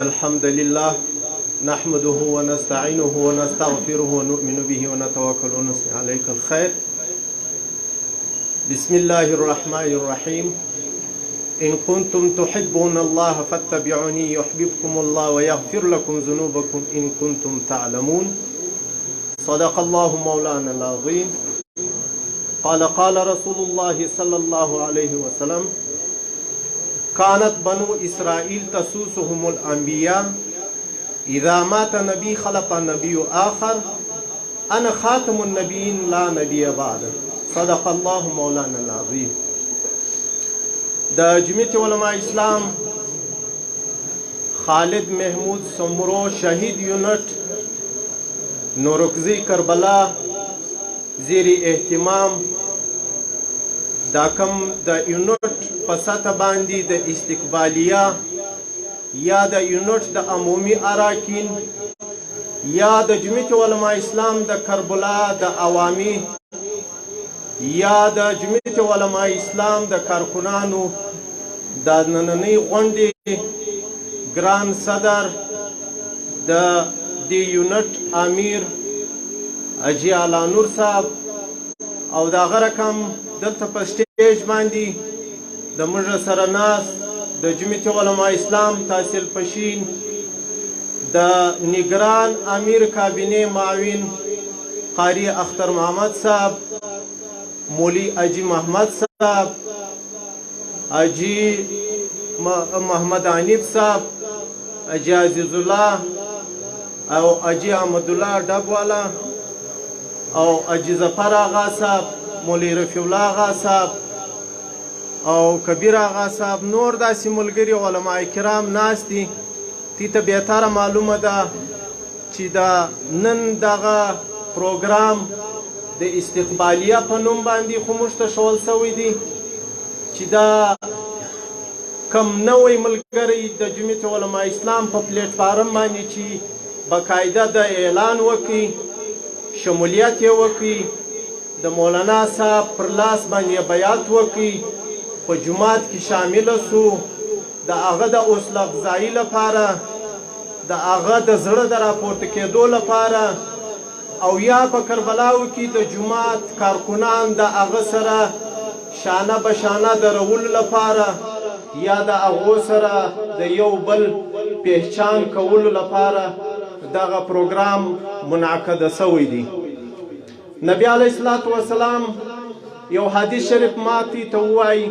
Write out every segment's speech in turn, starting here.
الحمد لله نحمده ونستعينه ونستغفره ونؤمن به ونتوكل ونثني عليك الخير. بسم الله الرحمن الرحيم. إن كنتم تحبون الله فاتبعوني يحببكم الله ويغفر لكم ذنوبكم إن كنتم تعلمون. صدق الله مولانا العظيم. قال رسول الله صلى الله عليه وسلم: كانت بنو إسرائيل تسوسهم الأنبياء إذا مات نبي خلف نبي آخر أنا خاتم النبيين لا نبي بعد. صدق الله مولانا العظيم. د جمعیت علماء اسلام خالد محمود سمرو شهید یونٹ نورکزی کربلا زیر اهتمام دا کم د یونٹ په سطح باندې د استقبالیه یا د یونٹ د عمومي اراکین یا د جمعیت علماء اسلام د کربلا د عوامي یا د جمعیت علماء اسلام د کارکنانو د نننۍ غونډې ګران صدر د دې یونټ امیر حاجي اعلی نور صاحب او د هغه رقم دلته په سټیج باندې د موږ سره ناست د جمعیت علماء اسلام تحصیل پشین د نگران امیر کابینه معاون قاری اختر محمد صاحب، مولی حاجی محمد صاحب، حاجی محمد عنیب صاحب، حاجی عزیز الله او حاجی احمد الله ډبوالا او حاجی ظفر آغا صاحب، مولی رفیع الله آغا صاحب او کبیر آغا صاحب، نور داسې ملګري علماء کرام ناست دي. تی ته بهتره معلومه ده چې دا نن دغه پروګرام د استقبالیه په نوم باندې خو موږ ته ښوول سوی دی چې دا کم نوی ملګری د جمعیت علماء اسلام په پلیټفارم باندې چې باقاعده د اعلان وکړي، شمولیت یې وکړي، د مولانا صاحب پر لاس باندې بیعت وکړي، په جماعت کې شامل سو، د هغه د حوصله افزایي لپاره، د هغه د زړه د راپورته کېدو لپاره او یا په کربلاو کې د جماعت کارکنان د هغه سره شانه به شانه درولو لپاره یا د هغو سره د یو بل پہچان کولو لپاره دغه پروګرام منعقده سوی دی. نبی علیه الصلاة والسلام یو حدیث شریف ماتی ته ووایي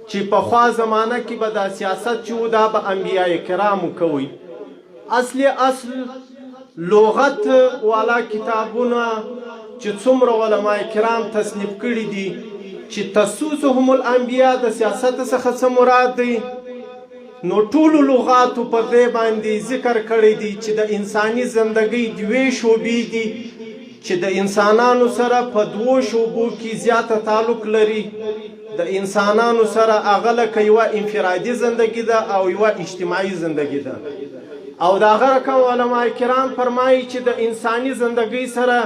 چې پخوا زمانه کې به دا سیاست چې و دا به انبیاء کرامو کوي. اصل لغت والا کتابونه چې څومره علماء کرام تصنیف کړي دي چې تسوسهم الانبیاء د سیاست څخه څه مراد دی، نو ټولو لغاتو پر دې باندې ذکر کړی دی چې د انساني زندګۍ دوې شعبې دي چې د انسانانو سره په دوو شعبو کې زیاته تعلق لري. د انسانانو سره هغه لکه یوه انفرادي زندگی ده او یوه اجتماعي زندگی ده. او د هغه رقم علماء کرام فرمایي چې د انساني زندگی سره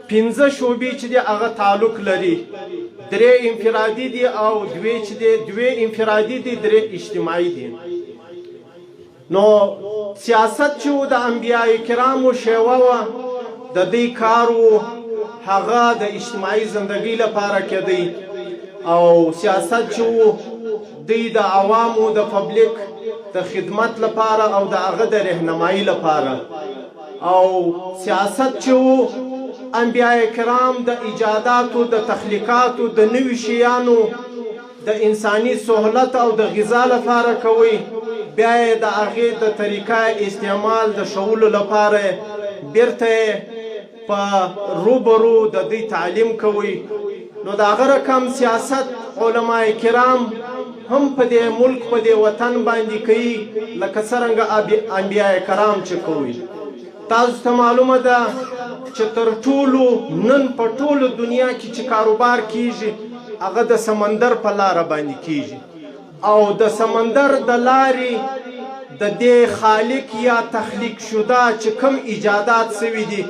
5 شعبې چې دي هغه تعلق لري، 3 انفرادي دي او 2 چې دي 2 انفرادي دي، 3 اجتماعي دي. نو سیاست چې د انبیاء کرامو شیوه وه د دې کار و هغه د اجتماعي زندگی لپاره کېدی او سیاست چې و دوی د عوامو د پبلیک د خدمت لپاره او د هغه د رهنمایي لپاره، او سیاست چې و انبیاء کرام د ایجاداتو د تخلیقاتو د نوي شیانو د انساني سهولت او د غذا لپاره کوي، بیا یې د هغې د طریقه استعمال د ښولو لپاره بیرته په روبرو د دوی تعلیم کوي. نو د هغه رقم سیاست علماء کرام هم په دې ملک په دې وطن باندې کوي لکه څرنګه انبیاء کرام چې کوي. تاسو ته معلومه ده چې تر ټولو نن په ټولو دنیا کې چې کاروبار کیږي هغه د سمندر په لاره باندې کیږي او د سمندر د لارې د دې خالق یا تخلیق شده چې کوم ایجادات سوي دي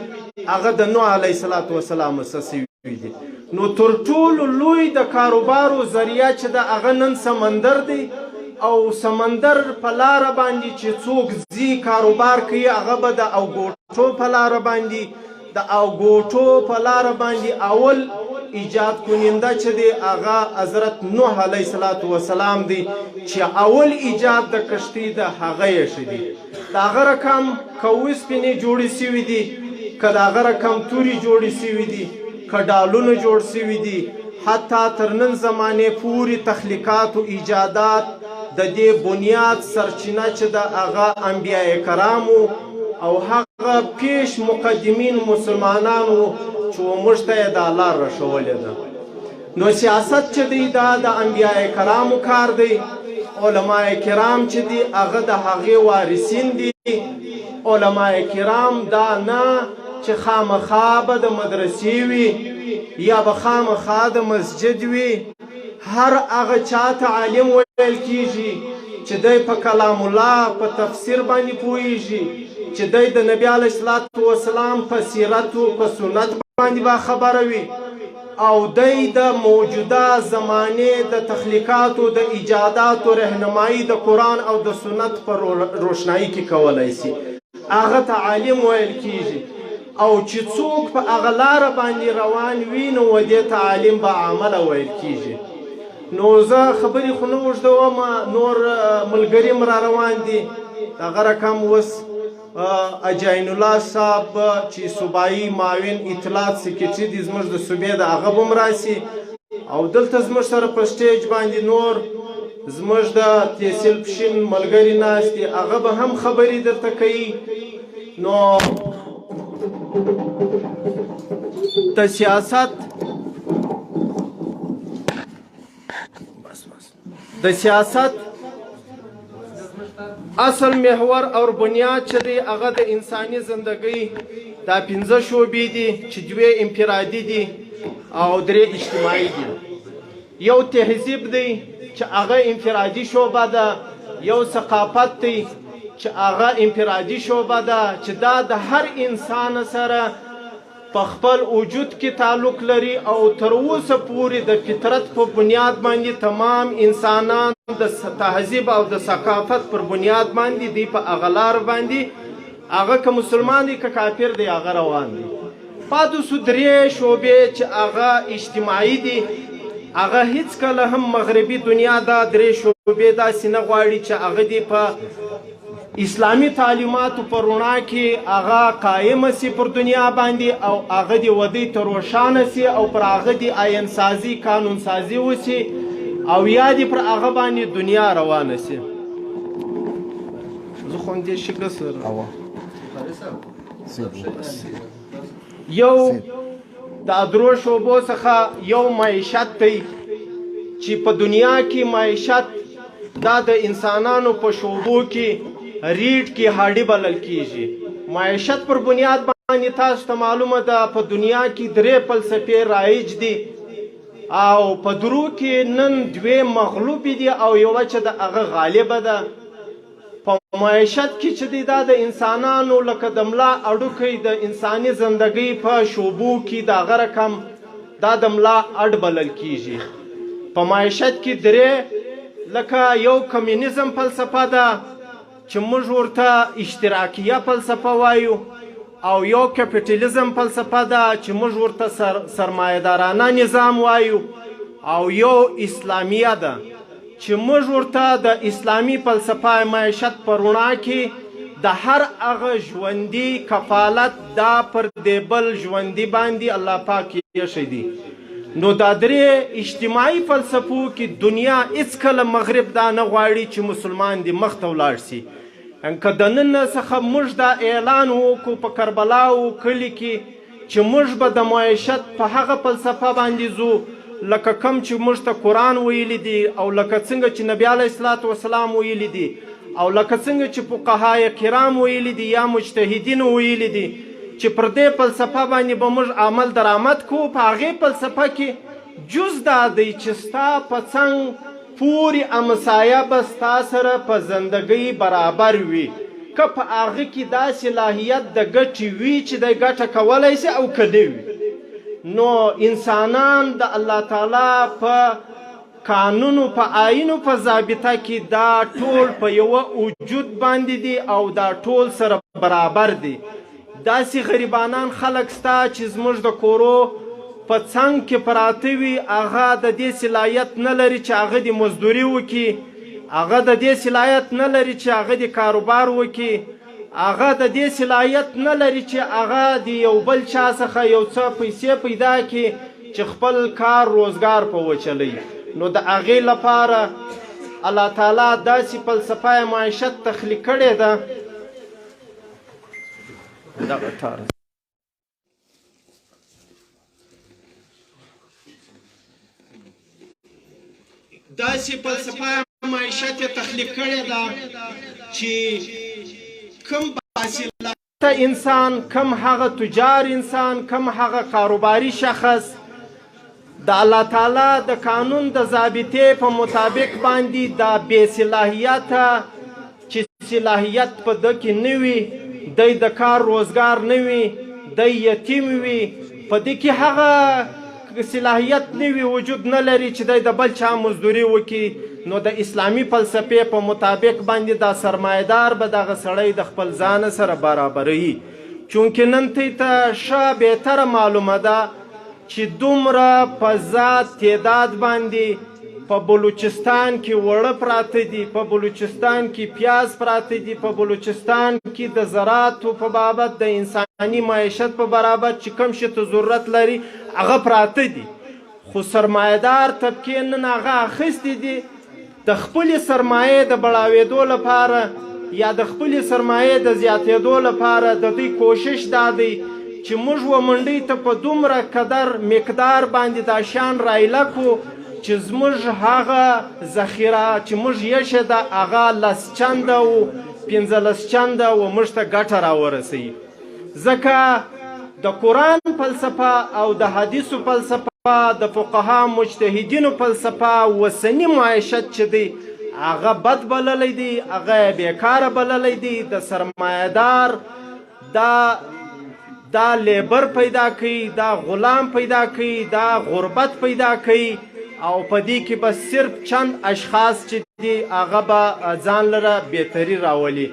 هغه د نوح علیه السلام سوي دي. نو تر ټولو لوی د کاروبارو ذریعه چې د هغه نن سمندر دی او سمندر په لاره باندې چې څوک ځي کاروبار کوي هغه به د اوګوټو په لاره باندې د اوګوټو په لاره باندې اول ایجاد کننده چې دی هغه حضرت نوح علیه السلام دی چې اول ایجاد د کشتۍ د هغه یې ښه دی د هغه رقم که اوسپنې جوړې سوي دي که د هغه رقم تورې جوړې سوي دي که ډالونه جوړ سوي دي حتی تر نن زمانې پورې تخلیقات و ایجادات د دې بنیاد سرچینه چې د هغه انبیاء کرامو او هغه پیش مقدمین مسلمانانو چې موږ ته یې دا لار راښولې ده نو سیاست چې دی دا د انبیاء کرامو کار دی علماء کرام چې دی هغه د هغې وارثین دي علماء کرام دا نه چې خامخا به د مدرسې وي یا به خامخا د مسجد وي هر هغه چاته عالم ویل کیږي چې دی په کلام الله په تفسیر باندې پوهیږي چې دی د نبی علیه السلام په سیرت و په سنت باندې با خبره وي او دی د موجوده زمانې د تخلیقاتو د ایجاداتو رهنمایي د قرآن او د سنت په روشنایي کې کولی سي هغه ته عالم ویل کیږي او چې څوک په هغه لاره باندې روان وي نو دې ته عالم با عمله ویل کیږي نو زه خبرې خو نه اوږدوم نور ملګري م را روان دي دغه رقم اوس اجاین الله صاحب چې صوبایي معاون اطلاعات سکرټري دي زموږ د صوبې د هغه به م راسي او دلته زموږ سره په سټیج باندې نور زموږ د تحصیل پشین ملګري ناست دي هغه به هم خبرې درته کوي نو د سیاست اصل محور او بنیاد چې دی هغه د انساني زندګۍ دا 15 شعبې دي چې 2 انفرادي دي او 3 اجتماعي دي یو تهذیب دی چې هغه انفرادي شعبه ده یو ثقافت دی چې هغه انفرادي شعبه ده چې دا د هر انسان سره په خپل وجود کې تعلق لري او تر اوسه پورې د فطرت په بنیاد باندې تمام انسانان د تهذیب او د ثقافت پر بنیاد باندې دی په هغه لار باندې هغه که مسلمان دی که کافر دی هغه روان دی پاتې سو 3 شعبې چې هغه اجتماعي دي هغه هیڅکله هم مغربي دنیا دا 3 شعبې داسې نه غواړي چې هغه دی په اسلامی تعلیماتو پر رڼا کې هغه قایم سي پر دنیا باندې او هغه دی ودی ته روښانه سي او پر هغه دی آئین سازي قانون سازي وسي او یا دی پر هغه باندې دنیا روانه سي زه خو دې شګه سره یو د 3 شعبو څخه یو معیشت دی چې په دنیا کې معیشت دا د انسانانو په شعبو کې ریډ کې هاډي بلل کیږي معیشت پر بنیاد باندې تاسو ته معلومه ده په دنیا کې 3 فلسفې رایج دي او په درو کې نن 2 مغلوب دي او یو چې د هغه غالبه ده په معیشت کې چې دی دا د انسانانو لکه د ملا اډوکې د انساني زندګۍ په شعبو کې د هغه رقم دا د ملا اډ بلل کیږي په معیشت کې 3 لکه یو کمیونیزم فلسفه ده چې موږ ورته اشتراکیه فلسفه وایو او یو کپیټالیزم فلسفه ده چې موږ ورته سرمایه‌دارانه نظام وایو او یو اسلامیه ده چې موږ ورته د اسلامي فلسفه معیشت په رڼا کې د هر هغه ژوندي کفالت دا پر دې بل ژوندي باندې الله پاک ایښی دی نو دا 3 اجتماعي فلسفو کې دنیا هیڅکله مغرب دا نه غواړي چې مسلمان دې مخته ولاړ سي که د نن څخه موږ دا اعلان وکړو په کربلا او کلي کې چې موږ به د معیشت په هغه فلسفه باندې ځو لکه کم چې موږ ته قرآن ویلی دي او لکه څنګه چې نبی علیه السلام ویلی دي او لکه څنګه چې فقهای کرام ویلی دي یا مجتهدین ویلی دي چې پر دې فلسفه باندې به موږ عمل درآمد کوو په هغې فلسفه کې جز دا دی چې ستا په څنګ پورې همسایه به ستا سره په زندګۍ برابر وي که په هغه کې دا صلاحیت د ګټې وي چې دی ګټه کولی سي او که نه وي نو انسانان د الله تعالی په قانونو په آیینو په ضابطه کې دا ټول په یوه وجود باندې دي او دا ټول سره برابر دي. داسې غریبانان خلک ستا چې زموږ د کورو په څنګ کې پراته وي، هغه د دې صلاحیت نه لري چې هغه د مزدوري وکړي، هغه د دې صلاحیت نه لري چې هغه د کاروبار وکړي، هغه د دې صلاحیت نه لري چې هغه د یو بل چا څخه یو څه پیسې پیدا کړي چې خپل کار روزګار په وچلوي. نو د هغې لپاره الله تعالی داسې فلسفه معیشت تخلیق کړې ده. دغه طرز داسې فلسفه معیشت تخلیق کړې ده چې کم باصلاحیته انسان، کم هغه تجار انسان، کم هغه کاروباري شخص د الله تعالی د قانون د ضابطې په مطابق باندې دا بې صلاحیته چې صلاحیت په ده کې نه وي، دی د کار روزګار نه وي، دی یتیم وي، په دې کې هغه صلاحیت نه وي، وجود نه لري چې دی د بل چا مزدوري وکړي، نو د اسلامي فلسفې په مطابق باندې دا سرمایهدار به دغه سړی د خپل ځان سره برابروي. چونکې نن ته ښه بهتره معلومه ده چې دومره په ذات تعداد باندې په بلوچستان کې وړه پراته دي، په بلوچستان کې پیاز پراته دي، په بلوچستان کې د زراعتو په بابت د انساني معیشت په برابر چې کوم شي ته ضرورت لري هغه پراته دي. خو سرمایهدار طبقې نن هغه اخیستې دي د خپلې سرمایې د بړاوېدو لپاره یا د خپلې سرمایې د زیاتېدو لپاره د دوی کوشش دا دی چې موږ و منډۍ ته په دومره قدر مقدار باندې دا شیان رایله کړو چې زموږ هغه ذخیره چې موږ یشه ده هغه 10 چنده و 15 چنده و موږ ته ګټه راورسوي. ځکه د قرآن فلسفه او د حدیثو فلسفه د فقها مجتهدینو فلسفه وسنی معیشت چې دی هغه بد بللی دی، هغه بیکاره بللی دی. د سرمایهدار دا لیبر پیدا کوي، دا غلام پیدا کوي، دا غربت پیدا کوي او په دې کې به صرف چند اشخاص چې دي هغه به ځان لره بهتري راولي.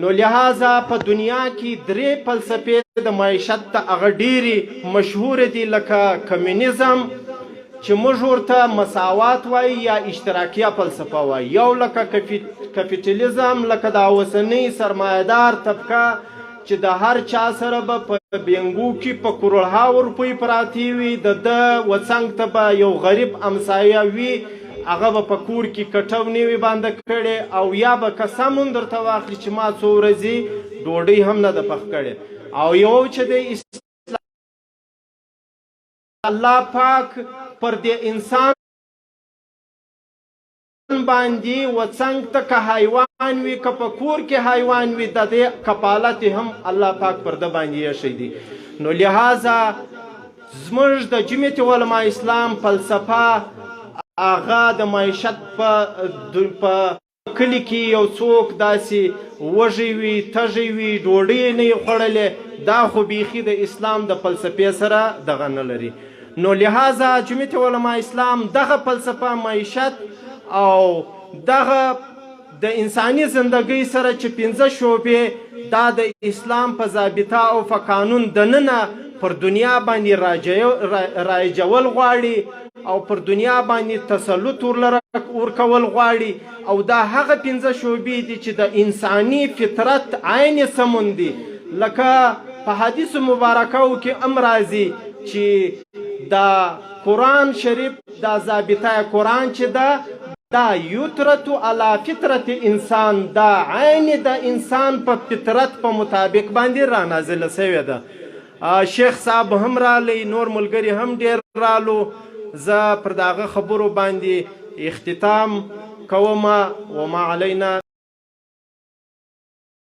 نو لہذا په دنیا کې 3 فلسفې د معیشت ته هغه ډېرې مشهوره دي، لکه کمیونیزم چې موږ ورته مساوات وایي یا اشتراکیه فلسفه وایي، یو لکه کپیټالیزم لکه دا اوسنۍ سرمایهدار طبقه چې د هر چا سره به په بینګو کې په کروړها روپۍ پراتې وي، د ده وڅنګ ته به یو غریب همسایه وي، هغه به په کور کې کټونې وي بانده کړې او یا به قسم هم درته واخلي چې ما څو ورځې ډوډۍ هم نه ده پخ کړې. او یو چې د الله پاک پر دې انسان باندې وڅنګ ته که حیوان وي که په کور کې حیوان وي د دې کفالت هم الله پاک پر ده باندې ایښی دی. نو لہذا زموږ د جمعیت علما اسلام فلسفه هغه د معیشت په کلي کې یو څوک داسې وږی وي تږی وي ډوډۍ نه یې خوړلې، دا خو بیخي د اسلام د فلسفې سره دغه نه لري. نو لہذا جمعیت علما اسلام دغه فلسفه معیشت او دغه د انساني زندګۍ سره چې 15 شعبې دا د اسلام په ضابطه او په قانون دننه پر دنیا باندې رایجول غواړي او پر دنیا باندې تسلط ورکول غواړي. او دا هغه 15 شعبې دي چې د انساني فطرت عین سمون دي، لکه په حدیث مبارکو کې راځي چې دا قرآن شریف دا ضابطه قرآن چې دا یترتو علی فطرت انسان، دا عین د انسان په فطرت په مطابق باندې را نازله شوې ده. شیخ صاحب هم رالی، نور ملګري هم ډېر رالو. زه پر دغه خبرو باندې اختتام کوم. وما علینا